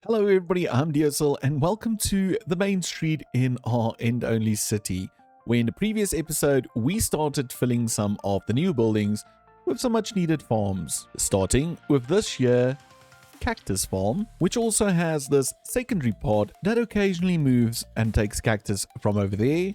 Hello everybody, I'm DSL and welcome to the main street in our end-only city, where in the previous episode we started filling some of the new buildings with some much needed farms, starting with this here cactus farm, which also has this secondary pod that occasionally moves and takes cactus from over there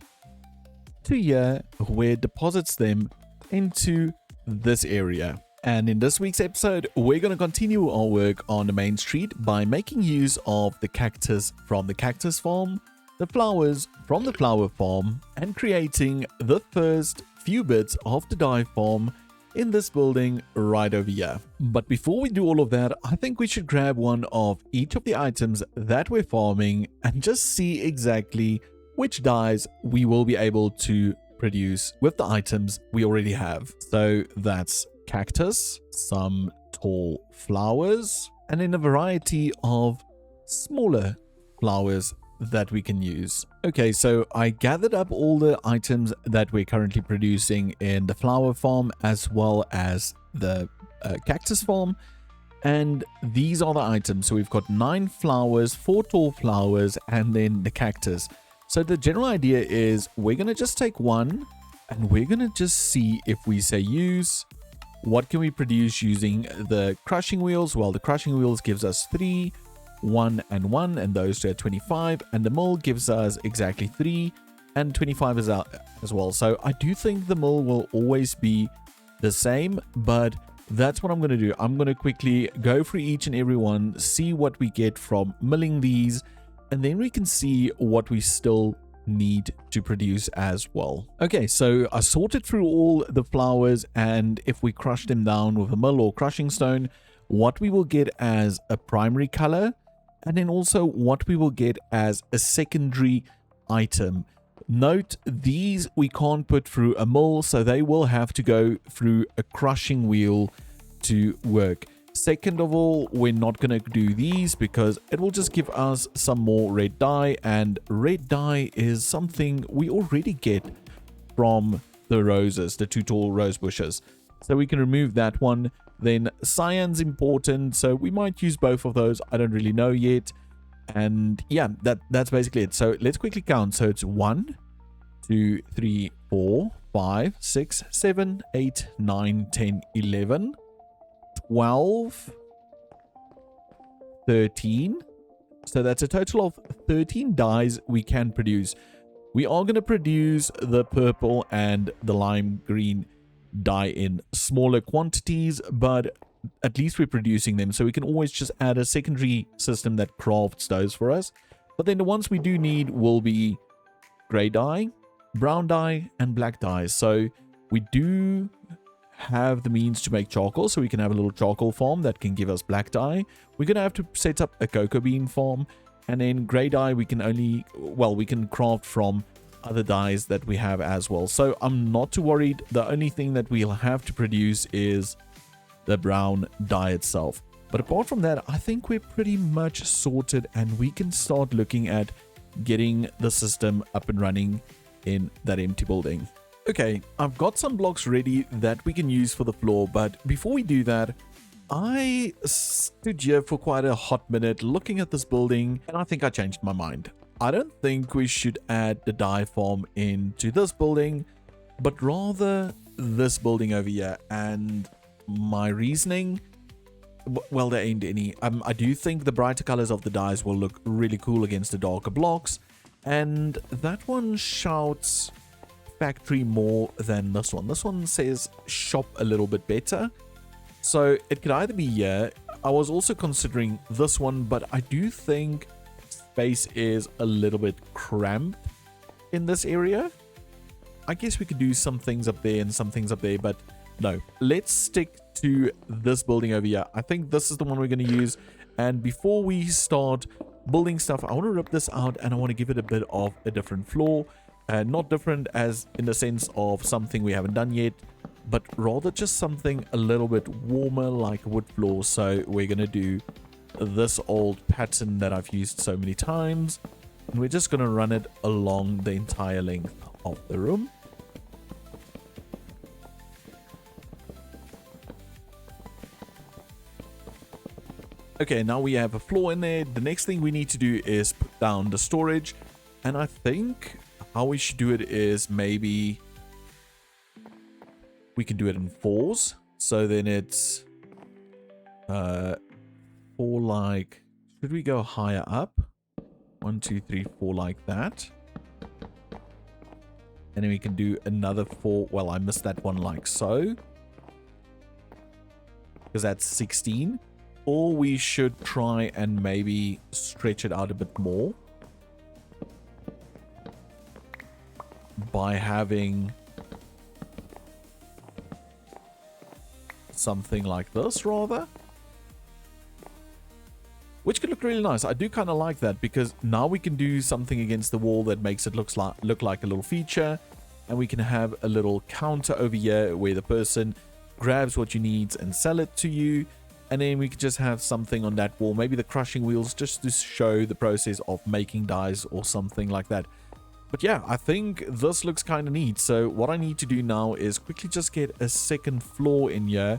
to here, where it deposits them into this area. And in this week's episode, we're going to continue our work on the main street by making use of the cactus from the cactus farm, the flowers from the flower farm, and creating the first few bits of the dye farm in this building right over here. But before we do all of that, I think we should grab one of each of the items that we're farming and just see exactly which dyes we will be able to produce with the items we already have. So that's cactus, some tall flowers, and then a variety of smaller flowers that we can use. Okay, so I gathered up all the items that we're currently producing in the flower farm as well as the cactus farm, and these are the items. So we've got 9 flowers, 4 tall flowers, and then the cactus. So the general idea is we're going to just take one and we're going to just see if we say use, what can we produce using the crushing wheels? Well, the crushing wheels gives us 3, 1 and 1, and those two are 25, and the mill gives us exactly 3 and 25 is out as well. So I do think the mill will always be the same, but that's what I'm going to do. I'm going to quickly go through each and every one, see what we get from milling these, and then we can see what we still need to produce as well. Okay, so I sorted through all the flowers, and if we crush them down with a mill or crushing stone, what we will get as a primary color, and then also what we will get as a secondary item. Note, these we can't put through a mill, so they will have to go through a crushing wheel to work. Second of all, we're not going to do these because it will just give us some more red dye, and red dye is something we already get from the roses, the 2 tall rose bushes. So we can remove that one. Then cyan's important, so we might use both of those. I don't really know yet. And yeah, that's basically it. So let's quickly count. So it's 1, 2, 3, 4, 5, 6, 7, 8, 9, 10, 11, 12, 13. So that's a total of 13 dyes we can produce. We are going to produce the purple and the lime green dye in smaller quantities, but at least we're producing them, so we can always just add a secondary system that crafts those for us. But then the ones we do need will be gray dye, brown dye, and black dye. So we do have the means to make charcoal, so we can have a little charcoal farm that can give us black dye. We're gonna have to set up a cocoa bean farm, and then gray dye we can we can craft from other dyes that we have as well. So I'm not too worried. The only thing that we'll have to produce is the brown dye itself. But apart from that, I think we're pretty much sorted, and we can start looking at getting the system up and running in that empty building. Okay, I've got some blocks ready that we can use for the floor, but before we do that, I stood here for quite a hot minute looking at this building, and I think I changed my mind. I don't think we should add the dye farm into this building, but rather this building over here. And my reasoning, well, there ain't any. I do think the brighter colors of the dyes will look really cool against the darker blocks, and that one shouts factory more than this one. This one says shop a little bit better, so it could either be here. I was also considering this one, but I do think space is a little bit cramped in this area. I guess we could do some things up there and some things up there, but no, let's stick to this building over here. I think this is the one we're going to use. And before we start building stuff, I want to rip this out and I want to give it a bit of a different floor. Not different as in the sense of something we haven't done yet, but rather just something a little bit warmer like a wood floor. So we're going to do this old pattern that I've used so many times, and we're just going to run it along the entire length of the room. Okay, now we have a floor in there. The next thing we need to do is put down the storage. And I think how we should do it is maybe we can do it in 4s. So then it's 4 like, should we go higher up? 1, 2, 3, 4 like that. And then we can do another 4. Well, I missed that one like so, because that's 16. Or we should try and maybe stretch it out a bit more by having something like this rather, which could look really nice. I do kind of like that, because now we can do something against the wall that makes it look like a little feature, and we can have a little counter over here where the person grabs what you need and sell it to you. And then we could just have something on that wall, maybe the crushing wheels, just to show the process of making dies or something like that. But yeah, I think this looks kind of neat. So what I need to do now is quickly just get a second floor in here.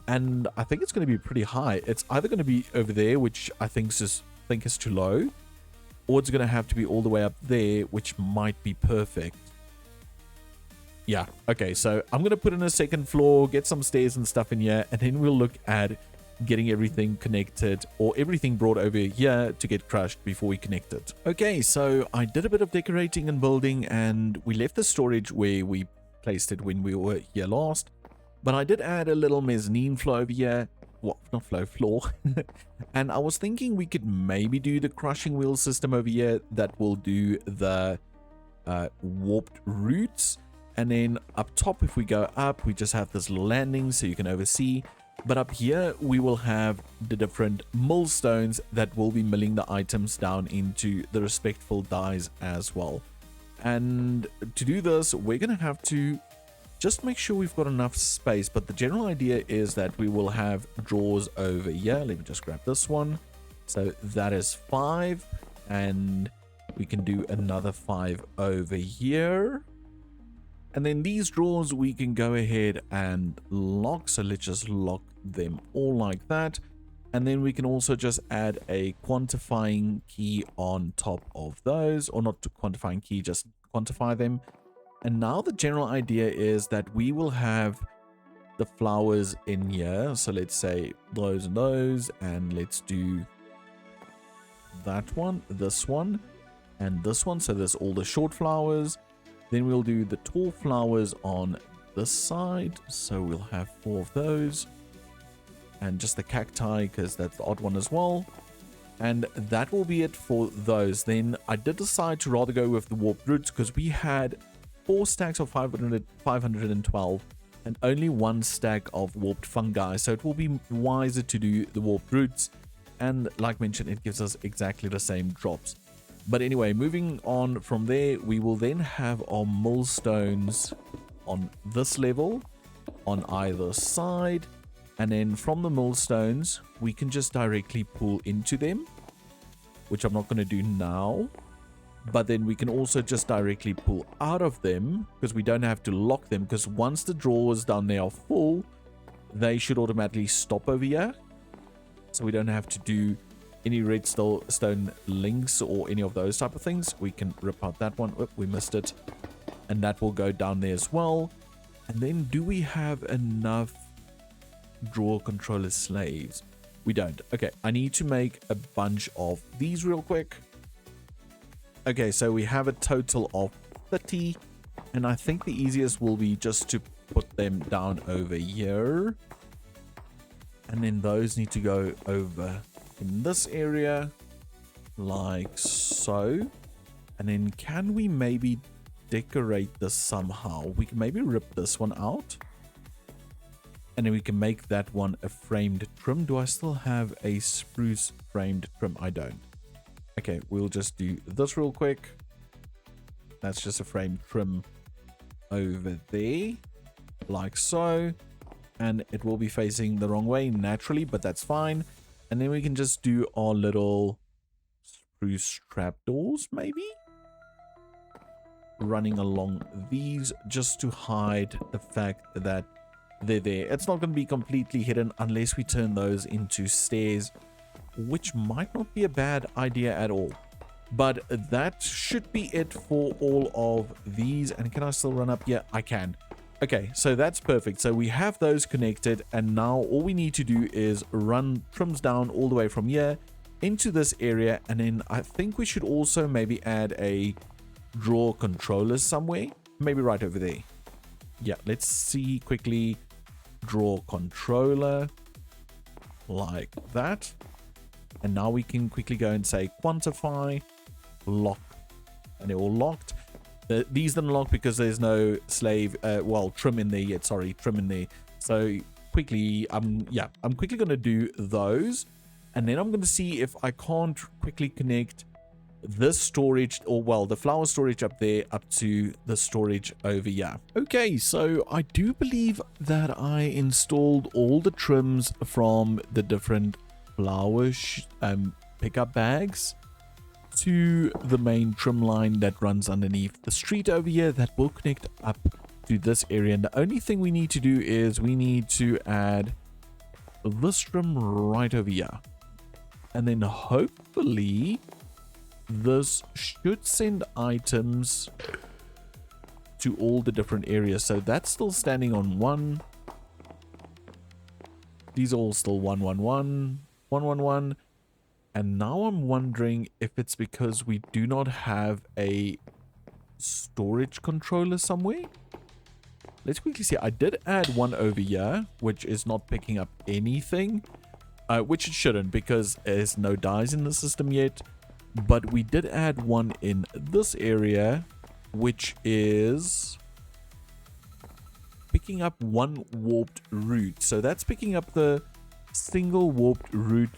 And I think it's going to be pretty high. It's either going to be over there, which I think is too low, or it's going to have to be all the way up there, which might be perfect. Yeah, okay, so I'm going to put in a second floor, get some stairs and stuff in here, and then we'll look at getting everything connected, or everything brought over here to get crushed before we connect it. Okay, so I did a bit of decorating and building, and we left the storage where we placed it when we were here last. But I did add a little mezzanine floor over here. Well, not floor. And I was thinking we could maybe do the crushing wheel system over here that will do the warped roots. And then up top, if we go up, we just have this little landing so you can oversee. But up here, we will have the different millstones that will be milling the items down into the respectful dies as well. And to do this, we're going to have to just make sure we've got enough space. But the general idea is that we will have drawers over here. Let me just grab this one. So that is 5. And we can do another 5 over here. And then these drawers we can go ahead and lock. So let's just lock them all like that. And then we can also just add a quantifying key on top of those. Or not quantifying key, just quantify them. And now the general idea is that we will have the flowers in here. So let's say those and those. And let's do that one, this one, and this one. So there's all the short flowers. Then we'll do the tall flowers on this side. So we'll have 4 of those. And just the cacti, because that's the odd one as well. And that will be it for those. Then I did decide to rather go with the warped roots, because we had 4 stacks of 512 and only 1 stack of warped fungi. So it will be wiser to do the warped roots. And like mentioned, it gives us exactly the same drops. But anyway, moving on from there, we will then have our millstones on this level on either side. And then from the millstones, we can just directly pull into them, which I'm not going to do now. But then we can also just directly pull out of them, because we don't have to lock them, because once the drawers down there are full, they should automatically stop over here. So we don't have to do any redstone links or any of those type of things. We can rip out that one. Oh, we missed it. And that will go down there as well. And then do we have enough drawer controller slaves? We don't. Okay, I need to make a bunch of these real quick. Okay, so we have a total of 30. And I think the easiest will be just to put them down over here. And then those need to go over in this area, like so. And then can we maybe decorate this somehow? We can maybe rip this one out. And then we can make that one a framed trim. Do I still have a spruce framed trim? I don't. Okay, we'll just do this real quick. That's just a framed trim over there, like so. And it will be facing the wrong way naturally, but that's fine. And then we can just do our little spruce trapdoors, maybe? Running along these just to hide the fact that they're there. It's not going to be completely hidden unless we turn those into stairs. which might not be a bad idea at all. But that should be it for all of these. And can I still run up? Yeah, I can. Okay, so that's perfect. So we have those connected, and now all we need to do is run trims down all the way from here into this area. And then I think we should also maybe add a draw controller somewhere, maybe right over there. Yeah, let's see quickly. Draw controller like that. And now we can quickly go and say quantify, lock, and they're all locked. These didn't lock because there's no slave, trim in there yet. Sorry, trim in there. So quickly, I'm quickly going to do those. And then I'm going to see if I can't quickly connect this storage, or well, the flower storage up there up to the storage over here. Okay, so I do believe that I installed all the trims from the different flower pickup bags to the main trim line that runs underneath the street over here that will connect up to this area. And the only thing we need to do is we need to add this trim right over here, and then hopefully this should send items to all the different areas. So that's still standing on 1. These are all still 1, 1, 1, 1, 1, 1. And now I'm wondering if it's because we do not have a storage controller somewhere. Let's quickly see. I did add one over here, which is not picking up anything, which it shouldn't because there's no dies in the system yet. But we did add one in this area, which is picking up one warped route. So that's picking up the single warped route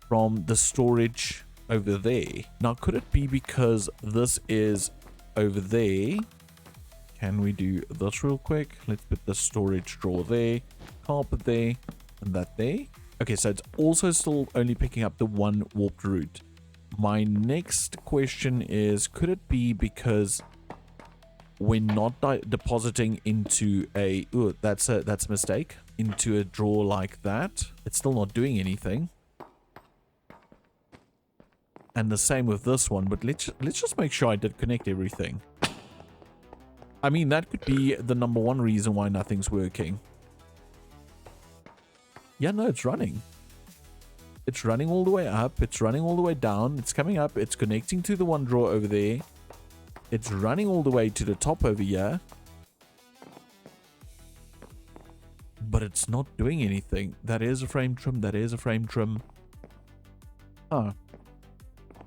from the storage over there. Now, could it be because this is over there? Can we do this real quick? Let's put the storage drawer there, carpet there, and that there. Okay, so it's also still only picking up the one warped route. My next question is, could it be because we're not depositing into a... Ooh, that's a mistake. Into a drawer like that. It's still not doing anything. And the same with this one, but let's just make sure I did connect everything. I mean, that could be the #1 reason why nothing's working. Yeah, no, it's running. It's running all the way up. It's running all the way down. It's coming up. It's connecting to the one drawer over there. It's running all the way to the top over here. But it's not doing anything. That is a frame trim. That is a frame trim. Huh.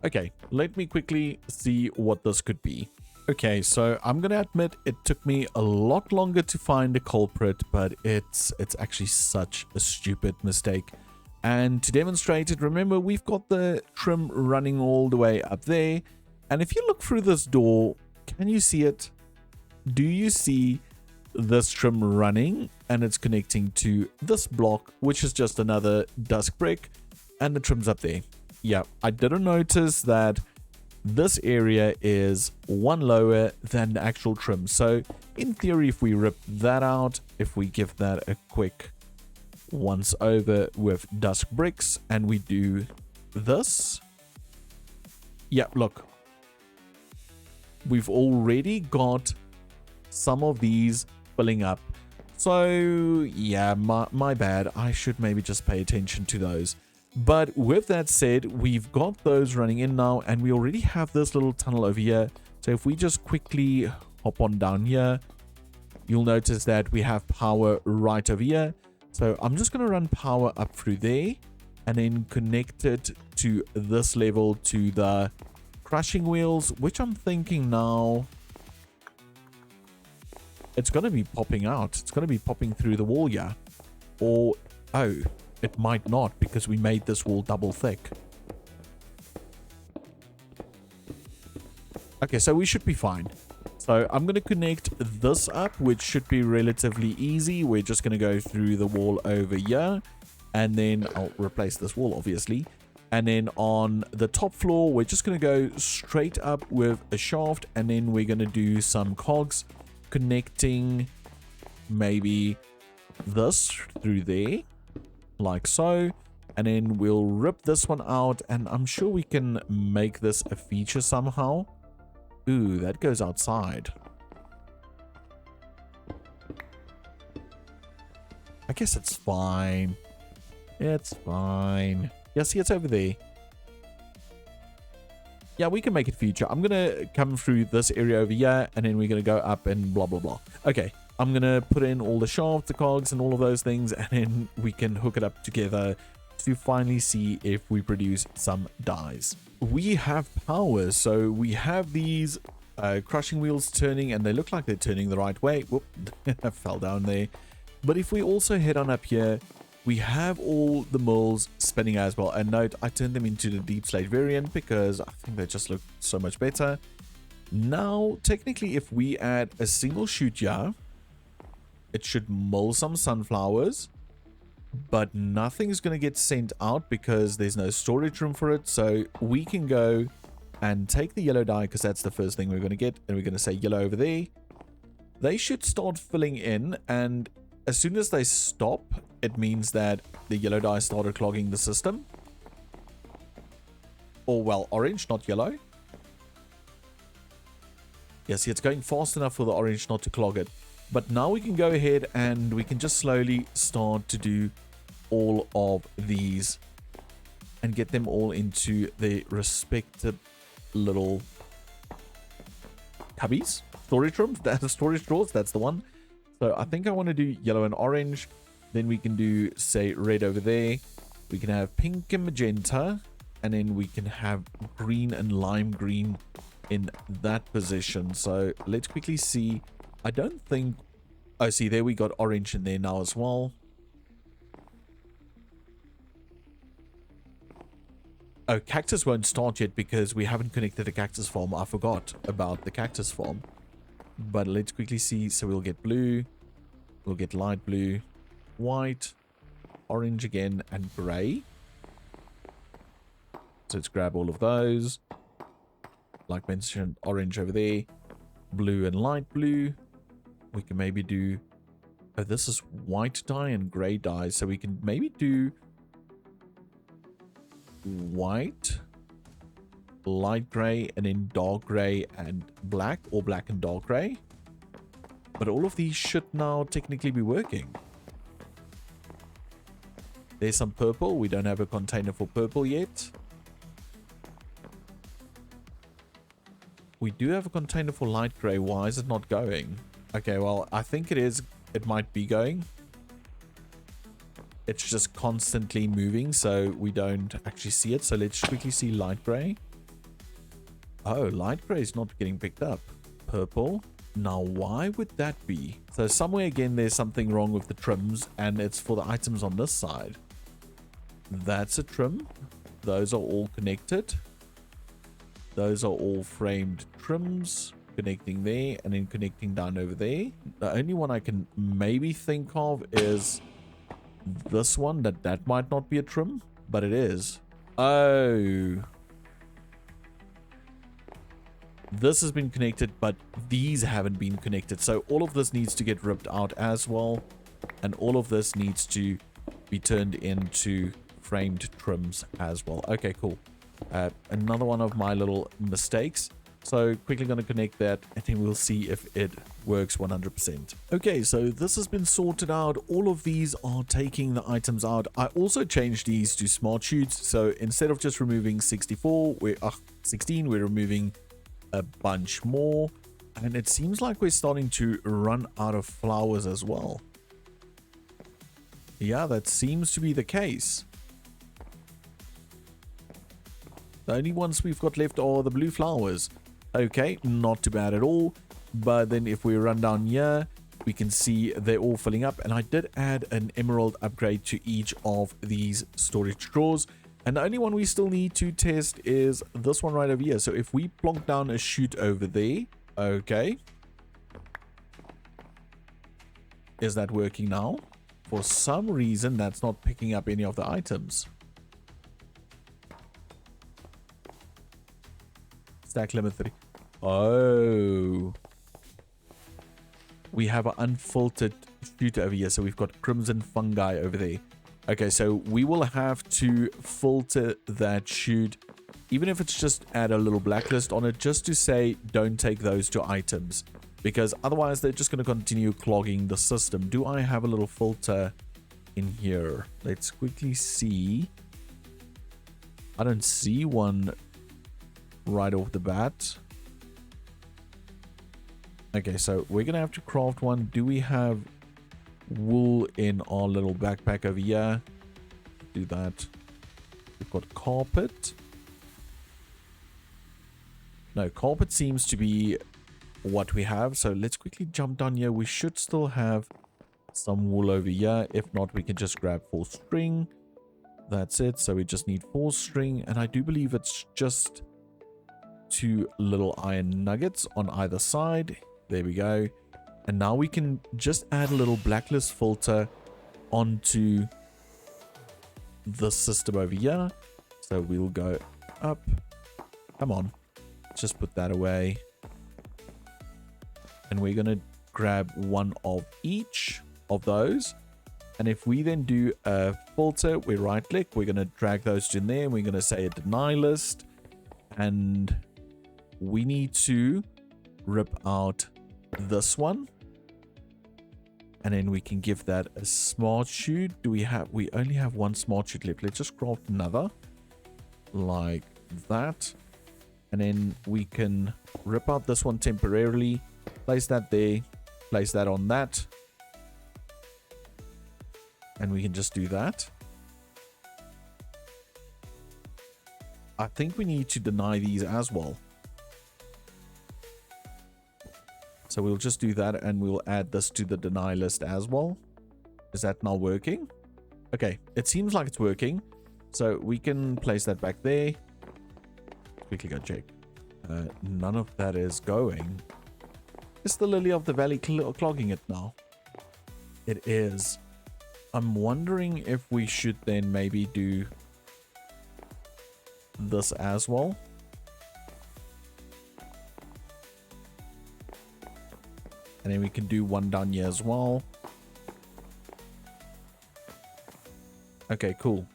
Okay, let me quickly see what this could be. Okay, so I'm going to admit it took me a lot longer to find a culprit, but it's actually such a stupid mistake. And to demonstrate it, remember, we've got the trim running all the way up there. And if you look through this door, can you see it? Do you see this trim running? And it's connecting to this block, which is just another dusk brick, and the trim's up there. Yeah, I didn't notice that this area is one lower than the actual trim. So in theory, if we rip that out, if we give that a quick once over with dusk bricks and we do this, yeah, look, we've already got some of these filling up. So yeah, my bad. I should maybe just pay attention to those. But with that said, we've got those running in now, and we already have this little tunnel over here. So if we just quickly hop on down here, you'll notice that we have power right over here. So I'm just going to run power up through there and then connect it to this level to the crushing wheels, which I'm thinking now it's going to be popping out. It's going to be popping through the wall here. Or, oh, it might not, because we made this wall double thick. Okay, so we should be fine. So I'm going to connect this up, which should be relatively easy. We're just going to go through the wall over here. And then I'll replace this wall, obviously. And then on the top floor, we're just going to go straight up with a shaft. And then we're going to do some cogs connecting maybe this through there, like so. And then we'll rip this one out, and I'm sure we can make this a feature somehow. Ooh, that goes outside. I guess it's fine. It's fine. Yeah, see, it's over there. Yeah, we can make it feature. I'm going to come through this area over here, and then we're going to go up and blah, blah, blah. Okay, I'm going to put in all the shafts, the cogs, and all of those things, and then we can hook it up together to finally see if we produce some dies. We have power, so we have these crushing wheels turning, and they look like they're turning the right way. Whoop, I fell down there. But if we also head on up here, we have all the mills spinning as well. And note, I turned them into the deep slate variant because I think they just look so much better. Now, technically, if we add a single chute here, it should mill some sunflowers, but nothing is going to get sent out because there's no storage room for it. So we can go and take the yellow dye, because that's the first thing we're going to get, and we're going to say yellow over there. They should start filling in, and as soon as they stop, it means that the yellow dye started clogging the system. Or, well, orange, not yellow. Yeah, see, it's going fast enough for the orange not to clog it. But now we can go ahead and we can just slowly start to do all of these and get them all into their respective little cubbies. Storage rooms, that's storage drawers, that's the one. So I think I want to do yellow and orange. Then we can do, say, red over there. We can have pink and magenta. And then we can have green and lime green in that position. So let's quickly see. I don't think... Oh, see, there we got orange in there now as well. Oh, cactus won't start yet because we haven't connected the cactus farm. I forgot about the cactus farm. But let's quickly see. So we'll get blue. We'll get light blue, white, orange again, and gray. So let's grab all of those. Like mentioned, orange over there. Blue and light blue. We can maybe do... Oh, this is white dye and gray dye. So we can maybe do white, light gray, and then dark gray and black, or black and dark gray. But all of these should now technically be working. There's some purple. We don't have a container for purple yet. We do have a container for light gray. Why is it not going? Okay, well, I think it is. It might be going. It's just constantly moving, so we don't actually see it. So let's quickly see light gray. Oh, light gray is not getting picked up. Purple. Now, why would that be? So somewhere again, there's something wrong with the trims, and it's for the items on this side. That's a trim. Those are all connected. Those are all framed trims. Connecting there, and then connecting down over there. The only one I can maybe think of is this one. That might not be a trim, but it is. Oh. This has been connected, but these haven't been connected. So all of this needs to get ripped out as well. And all of this needs to be turned into framed trims as well. Okay, cool. Another one of my little mistakes. So quickly going to connect that, and then we'll see if it works 100%. Okay, so this has been sorted out. All of these are taking the items out. I also changed these to smart chutes. So instead of just removing 16, we're removing a bunch more. And it seems like we're starting to run out of flowers as well. Yeah, that seems to be the case. The only ones we've got left are the blue flowers. Okay, not too bad at all. But then if we run down here, we can see they're all filling up. And I did add an emerald upgrade to each of these storage drawers. And the only one we still need to test is this one right over here. So if we plonk down a chute over there, okay. Is that working now? For some reason, that's not picking up any of the items. Stack limit 3. Oh. We have an unfiltered chute over here. So we've got crimson fungi over there. Okay, so we will have to filter that chute, even if it's just add a little blacklist on it, just to say don't take those two items, because otherwise they're just going to continue clogging the system. Do I have a little filter in here? Let's quickly see. I don't see one right off the bat. Okay, so we're going to have to craft one. Do we have wool in our little backpack over here? Do that. We've got carpet. No, carpet seems to be what we have. So let's quickly jump down here. We should still have some wool over here. If not, we can just grab 4 string. That's it. So we just need 4 string. And I do believe it's just 2 little iron nuggets on either side. There we go. And now we can just add a little blacklist filter onto the system over here. So we'll go up. Come on. Just put that away. And we're going to grab one of each of those. And if we then do a filter, we right click, we're going to drag those in there. And we're going to say a deny list. And we need to rip out this one. And then we can give that a smart chute. We only have 1 smart chute left. Let's just craft another like that. And then we can rip out this one temporarily. Place that there. Place that on that. And we can just do that. I think we need to deny these as well. So we'll just do that and we'll add this to the deny list as well. Is that now working? Okay, it seems like it's working. So we can place that back there. Quickly go check. None of that is going. Is the Lily of the Valley clogging it now? It is. I'm wondering if we should then maybe do this as well. And then we can do one down here as well. Okay, cool.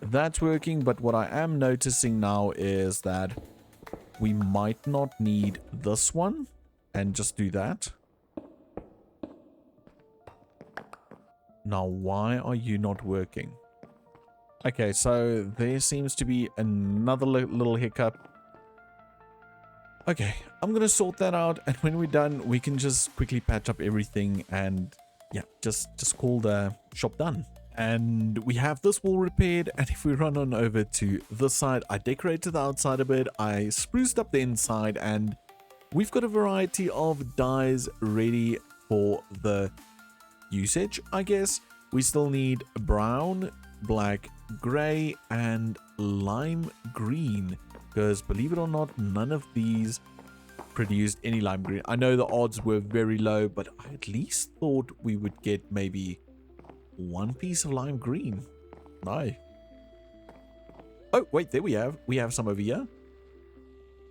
That's working, but what I am noticing now is that we might not need this one. And just do that. Now, why are you not working? Okay, so there seems to be another little hiccup. Okay, I'm going to sort that out, and when we're done, we can just quickly patch up everything and, yeah, just call the shop done. And we have this wall repaired, and if we run on over to this side, I decorated the outside a bit, I spruced up the inside, and we've got a variety of dyes ready for the usage, I guess. We still need brown, black, gray, and lime green. Because believe it or not, none of these produced any lime green. I know the odds were very low, but I at least thought we would get maybe 1 piece of lime green. No. Oh, wait, there we have. We have some over here.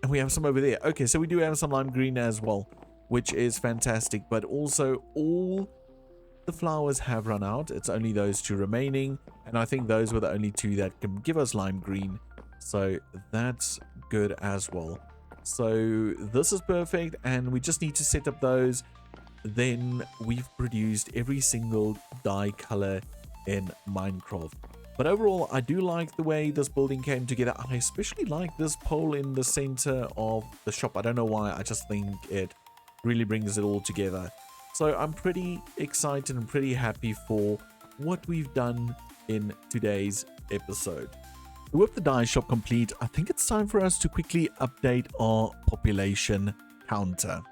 And we have some over there. Okay, so we do have some lime green as well, which is fantastic. But also, all the flowers have run out. It's only those 2 remaining. And I think those were the only 2 that can give us lime green. So that's good as well. So this is perfect, and we just need to set up those. Then we've produced every single dye color in Minecraft. But overall, I do like the way this building came together. I especially like this pole in the center of the shop. I don't know why, I just think it really brings it all together. So I'm pretty excited and pretty happy for what we've done in today's episode. With the dye shop complete, I think it's time for us to quickly update our population counter.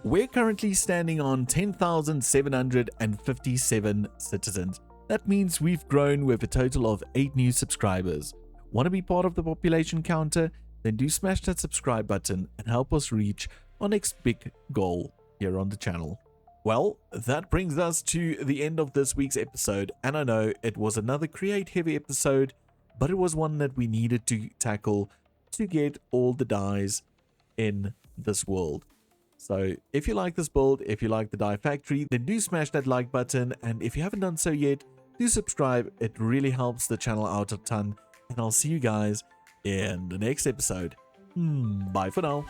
We're currently standing on 10,757 citizens. That means we've grown with a total of 8 new subscribers. Want to be part of the population counter? Then do smash that subscribe button and help us reach our next big goal here on the channel. Well, that brings us to the end of this week's episode, and I know it was another create-heavy episode, but it was one that we needed to tackle to get all the dyes in this world. So if you like this build, if you like the dye factory, then do smash that like button, and if you haven't done so yet, do subscribe. It really helps the channel out a ton. And I'll see you guys in the next episode. Bye for now.